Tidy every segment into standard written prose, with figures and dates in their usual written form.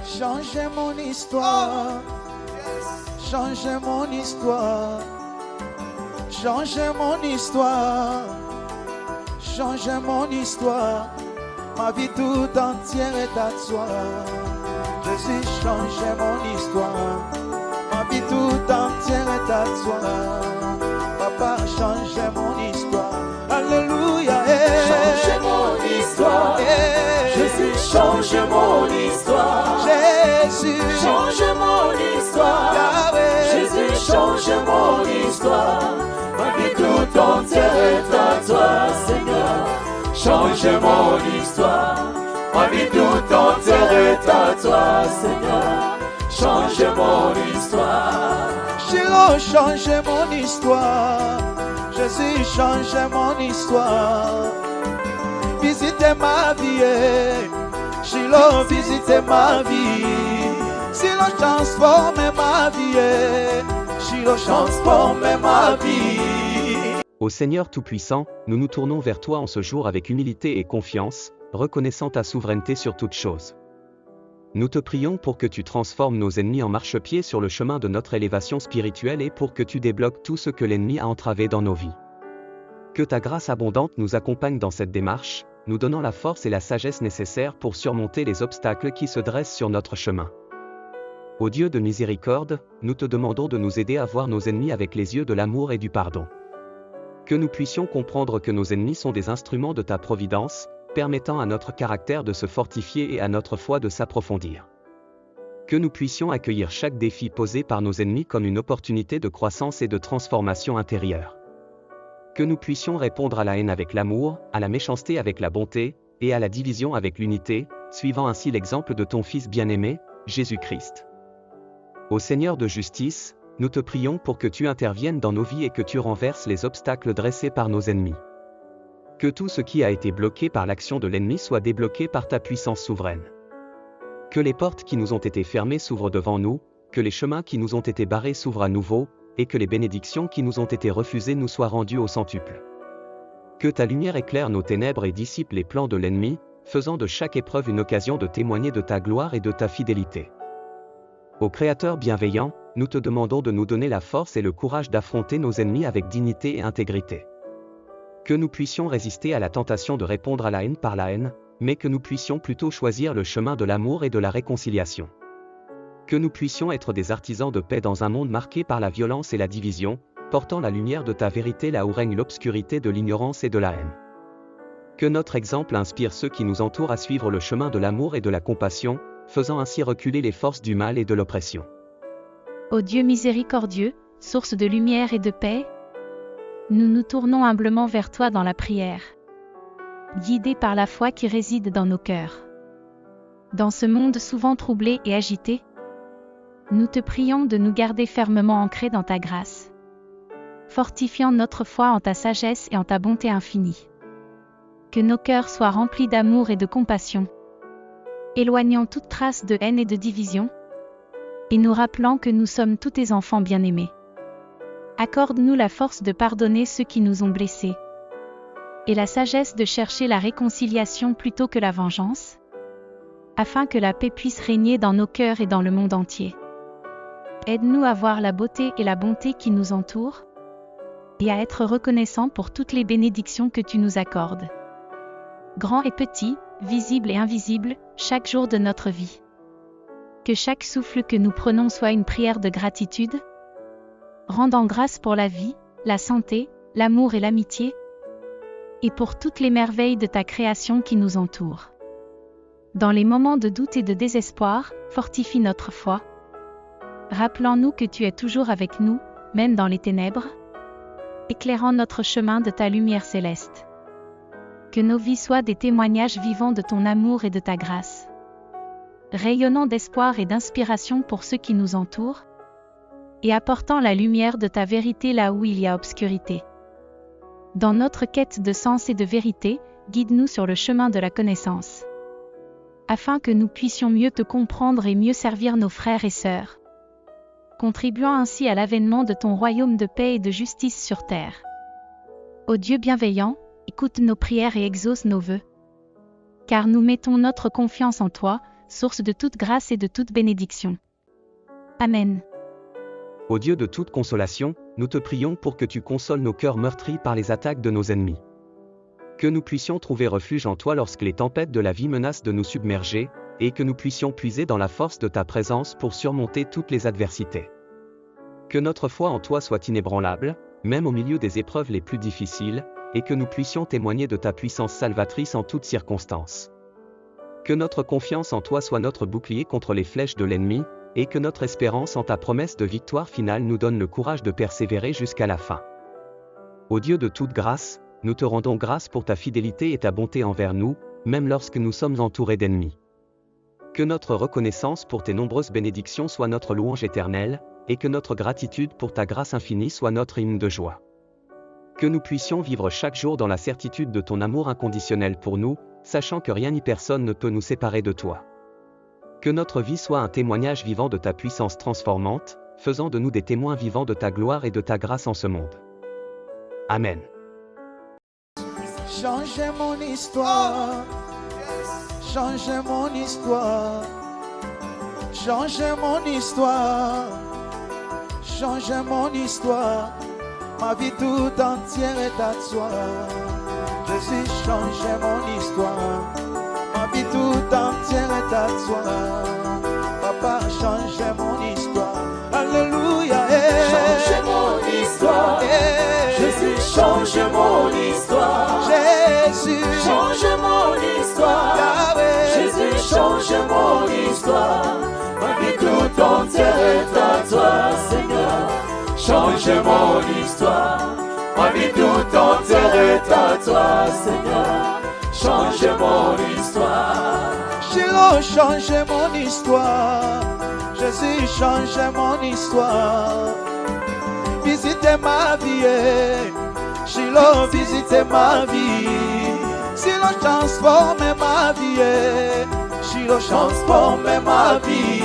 Changez mon histoire. Changez mon histoire. Changez mon histoire. Changez mon histoire. Ma vie tout entière est à toi. Jésus, changez mon histoire. Ma vie tout entière est à toi. Papa, changez mon histoire. Alléluia. Changez mon histoire. Jésus, change mon histoire. Jésus, Change mon histoire. Yahweh. Jésus, change mon histoire. Ma vie tout entière est à toi, Seigneur. Change mon histoire. Ma vie tout entière est à toi, Seigneur. Change mon histoire. Shiloh, changez mon histoire. Jésus, changez mon histoire. Visitez ma vie. Shiloh, visitez ma vie. Shiloh, transformez ma vie. Shiloh, transformez ma vie. Ô Seigneur Tout-Puissant, nous nous tournons vers toi en ce jour avec humilité et confiance, reconnaissant ta souveraineté sur toutes choses. Nous te prions pour que tu transformes nos ennemis en marchepieds sur le chemin de notre élévation spirituelle et pour que tu débloques tout ce que l'ennemi a entravé dans nos vies. Que ta grâce abondante nous accompagne dans cette démarche, nous donnant la force et la sagesse nécessaires pour surmonter les obstacles qui se dressent sur notre chemin. Ô Dieu de miséricorde, nous te demandons de nous aider à voir nos ennemis avec les yeux de l'amour et du pardon. Que nous puissions comprendre que nos ennemis sont des instruments de ta providence, permettant à notre caractère de se fortifier et à notre foi de s'approfondir. Que nous puissions accueillir chaque défi posé par nos ennemis comme une opportunité de croissance et de transformation intérieure. Que nous puissions répondre à la haine avec l'amour, à la méchanceté avec la bonté, et à la division avec l'unité, suivant ainsi l'exemple de ton Fils bien-aimé, Jésus-Christ. Ô Seigneur de justice, nous te prions pour que tu interviennes dans nos vies et que tu renverses les obstacles dressés par nos ennemis. Que tout ce qui a été bloqué par l'action de l'ennemi soit débloqué par ta puissance souveraine. Que les portes qui nous ont été fermées s'ouvrent devant nous, que les chemins qui nous ont été barrés s'ouvrent à nouveau, et que les bénédictions qui nous ont été refusées nous soient rendues au centuple. Que ta lumière éclaire nos ténèbres et dissipe les plans de l'ennemi, faisant de chaque épreuve une occasion de témoigner de ta gloire et de ta fidélité. Ô Créateur bienveillant, nous te demandons de nous donner la force et le courage d'affronter nos ennemis avec dignité et intégrité. Que nous puissions résister à la tentation de répondre à la haine par la haine, mais que nous puissions plutôt choisir le chemin de l'amour et de la réconciliation. Que nous puissions être des artisans de paix dans un monde marqué par la violence et la division, portant la lumière de ta vérité là où règne l'obscurité de l'ignorance et de la haine. Que notre exemple inspire ceux qui nous entourent à suivre le chemin de l'amour et de la compassion, faisant ainsi reculer les forces du mal et de l'oppression. Ô Dieu miséricordieux, source de lumière et de paix, nous nous tournons humblement vers toi dans la prière, guidés par la foi qui réside dans nos cœurs. Dans ce monde souvent troublé et agité, nous te prions de nous garder fermement ancrés dans ta grâce, fortifiant notre foi en ta sagesse et en ta bonté infinie. Que nos cœurs soient remplis d'amour et de compassion, éloignant toute trace de haine et de division, et nous rappelant que nous sommes tous tes enfants bien-aimés. Accorde-nous la force de pardonner ceux qui nous ont blessés, et la sagesse de chercher la réconciliation plutôt que la vengeance, afin que la paix puisse régner dans nos cœurs et dans le monde entier. Aide-nous à voir la beauté et la bonté qui nous entourent, et à être reconnaissants pour toutes les bénédictions que tu nous accordes. Grands et petits, visibles et invisibles, chaque jour de notre vie. Que chaque souffle que nous prenons soit une prière de gratitude, rendant grâce pour la vie, la santé, l'amour et l'amitié, et pour toutes les merveilles de ta création qui nous entourent. Dans les moments de doute et de désespoir, fortifie notre foi, rappelant-nous que tu es toujours avec nous, même dans les ténèbres, éclairant notre chemin de ta lumière céleste. Que nos vies soient des témoignages vivants de ton amour et de ta grâce, rayonnant d'espoir et d'inspiration pour ceux qui nous entourent, et apportant la lumière de ta vérité là où il y a obscurité. Dans notre quête de sens et de vérité, guide-nous sur le chemin de la connaissance, afin que nous puissions mieux te comprendre et mieux servir nos frères et sœurs, contribuant ainsi à l'avènement de ton royaume de paix et de justice sur terre. Ô Dieu bienveillant, écoute nos prières et exauce nos vœux. Car nous mettons notre confiance en toi, source de toute grâce et de toute bénédiction. Amen. Ô Dieu de toute consolation, nous te prions pour que tu consoles nos cœurs meurtris par les attaques de nos ennemis. Que nous puissions trouver refuge en toi lorsque les tempêtes de la vie menacent de nous submerger, et que nous puissions puiser dans la force de ta présence pour surmonter toutes les adversités. Que notre foi en toi soit inébranlable, même au milieu des épreuves les plus difficiles, et que nous puissions témoigner de ta puissance salvatrice en toutes circonstances. Que notre confiance en toi soit notre bouclier contre les flèches de l'ennemi, et que notre espérance en ta promesse de victoire finale nous donne le courage de persévérer jusqu'à la fin. Ô Dieu de toute grâce, nous te rendons grâce pour ta fidélité et ta bonté envers nous, même lorsque nous sommes entourés d'ennemis. Que notre reconnaissance pour tes nombreuses bénédictions soit notre louange éternelle, et que notre gratitude pour ta grâce infinie soit notre hymne de joie. Que nous puissions vivre chaque jour dans la certitude de ton amour inconditionnel pour nous, sachant que rien ni personne ne peut nous séparer de toi. Que notre vie soit un témoignage vivant de ta puissance transformante, faisant de nous des témoins vivants de ta gloire et de ta grâce en ce monde. Amen. Changez mon histoire. Changez mon histoire. Changez mon histoire. Changez mon histoire. Ma vie tout entière est à toi. Jésus, changez mon histoire. Ma vie tout entière est à toi. Papa, changez mon histoire. Alléluia. Changez mon histoire. Jésus, change mon histoire. Jésus, Change mon histoire. Yahweh. Jésus, change mon histoire. Ma vie tout entière est à toi, Seigneur. Change mon histoire. Ma vie tout entière est à toi, Seigneur. Change mon histoire. Shiloh, changez mon histoire. Jésus, changez mon histoire. Visitez ma vie. Shiloh, visitez ma vie. Shiloh, transformez ma vie. Shiloh, transformez ma vie.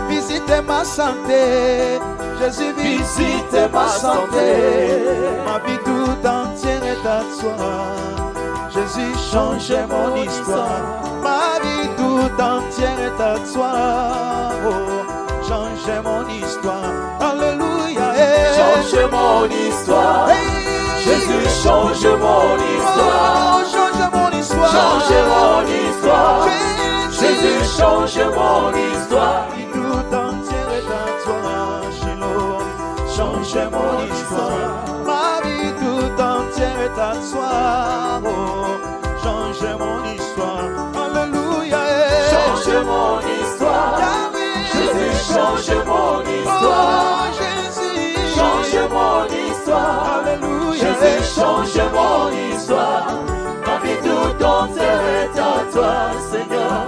Visitez ma santé. Jésus, visitez ma santé. Ma vie tout entière est à toi. Jésus, changez mon histoire. Ma vie tout entière est à toi. Oh, changez mon histoire. Alléluia. Change mon histoire. Jésus, change mon histoire. Oh, change mon histoire. Change mon histoire. Jésus, change mon histoire. Ma vie tout entière est à toi. Shiloh, changez mon histoire. Ma vie tout entière est à toi. Oh, changez mon histoire. Alléluia. Change mon histoire. Jésus, change mon histoire. Oh, Jésus, Change mon histoire. Alléluia. Jésus, change mon histoire. Ma vie tout entière est à toi, Seigneur.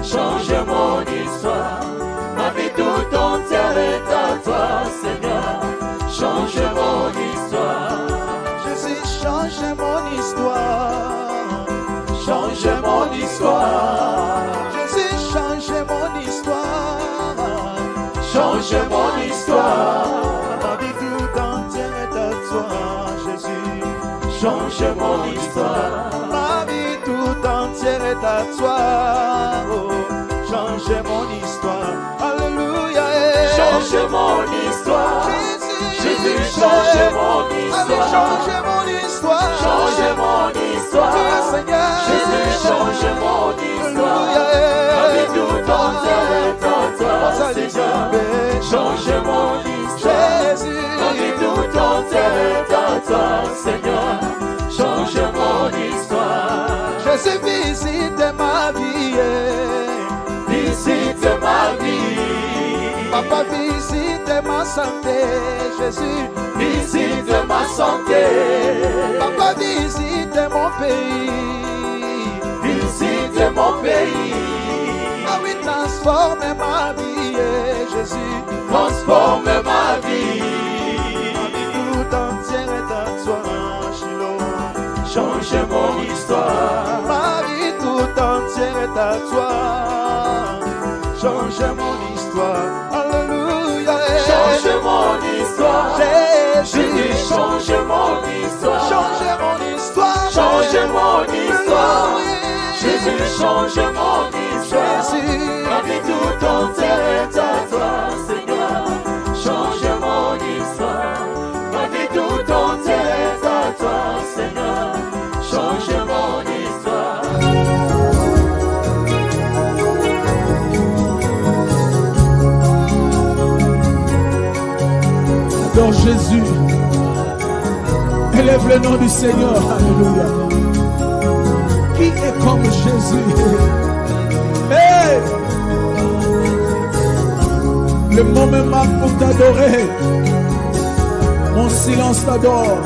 Change mon histoire. Ma vie tout entière est à toi, Seigneur. Change mon histoire. Jésus, changez mon histoire. Change mon histoire. Jésus, changez mon histoire. Change mon histoire. Ma vie tout entière est à toi, Jésus. Change mon histoire. Ma vie tout entière est à toi. Oh, changez mon histoire. Alléluia. Change mon histoire. Jésus, change mon Allez, histoire. changez mon histoire. Change mon histoire. Dieu, Seigneur. Jésus, change mon histoire. Alléluia. Ma vie tout entière est à toi, Seigneur. Change mon histoire. Jésus. Ma vie tout entière est à toi, Seigneur. Change mon histoire. Jésus, visite ma vie. Visite ma vie. Papa, visite ma santé. Jésus, Visite ma santé. Papa, visite mon pays. Visite mon pays. Ah oui, transforme ma vie, Jésus. Transforme ma vie. Ma vie tout entière est à toi, Shiloh. Change mon histoire. Ma vie tout entière est à toi. Change mon histoire. Alléluia. Change mon histoire. Jésus. Jésus, change mon histoire. Change mon histoire. Change mon histoire. Alléluia. Jésus, change mon histoire. Ma vie tout entière est à toi, Seigneur. Change mon histoire. Ma vie tout entière est à toi, Seigneur. Change mon histoire. Adore Jésus. Élève le nom du Seigneur. Alléluia. Qui est comme Jésus? Hey! Le mot me manque pour t'adorer. Mon silence t'adore.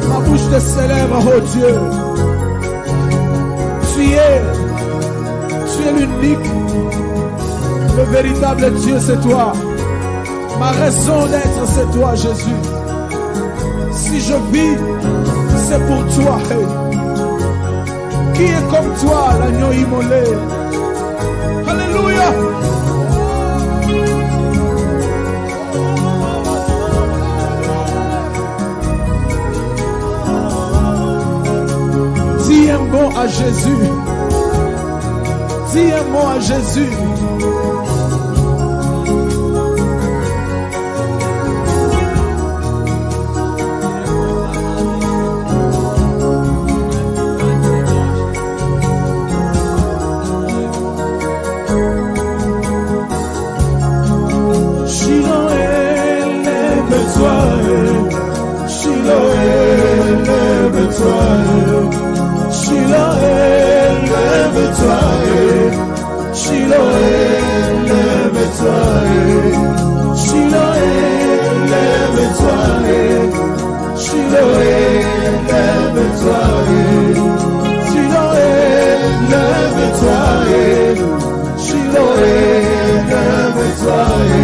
Ma bouche te célèbre, oh Dieu. Tu es l'unique. Le véritable Dieu, c'est toi. Ma raison d'être, c'est toi, Jésus. Si je vis, c'est pour toi. Hey. Qui est comme toi, l'agneau immolé? Alléluia. Dis un mot à Jésus. Dis un mot à Jésus. Lève-toi,